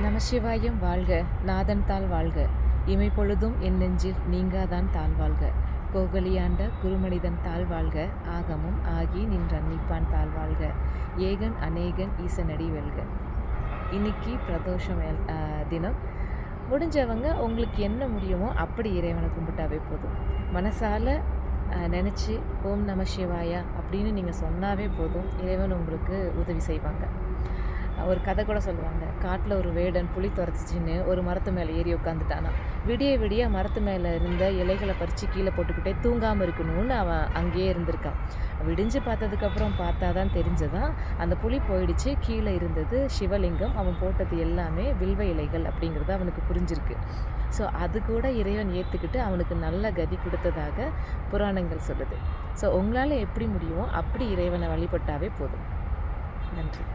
நமசிவாயம் வாழ்க, நாதன் தாள் வாழ்க, இமைப்பொழுதும் என் நெஞ்சில் நீங்காதான் தாழ் வாழ்க, கோகலியாண்ட குருமனிதன் தாழ் வாழ்க, ஆகமும் ஆகி நின்றன்னிப்பான் தாழ் வாழ்க, ஏகன் அநேகன் ஈசனடி வெல்க. இன்னைக்கு பிரதோஷம் தினம். முடிஞ்சவங்க உங்களுக்கு என்ன முடியுமோ அப்படி இறைவனை கும்பிட்டாவே போதும். மனசால் நினச்சி ஓம் நம சிவாயா அப்படின்னு நீங்கள் சொன்னாவே போதும், இறைவன் உங்களுக்கு உதவி செய்வாங்க. ஒரு கதை கூட சொல்லுவாங்க. காட்டில் ஒரு வேடன் புலி துரத்துச்சின்னு ஒரு மரத்து மேலே ஏறி உட்காந்துட்டானா. விடிய விடிய மரத்து மேலே இருந்த இலைகளை பறித்து கீழே போட்டுக்கிட்டே தூங்காமல் இருக்கணும்னு அவன் அங்கேயே இருந்திருக்கான். விடிஞ்சு பார்த்ததுக்கப்புறம் பார்த்தா தான் தெரிஞ்சதான் அந்த புலி போயிடுச்சு. கீழே இருந்தது சிவலிங்கம், அவன் போட்டது எல்லாமே வில்வ இலைகள் அப்படிங்கிறது அவனுக்கு புரிஞ்சிருக்கு. ஸோ அது கூட இறைவன் ஏற்றுக்கிட்டு அவனுக்கு நல்ல கதி கொடுத்ததாக புராணங்கள் சொல்லுது. ஸோ உங்களால் எப்படி முடியுமோ அப்படி இறைவனை வழிபட்டாவே போதும். நன்றி.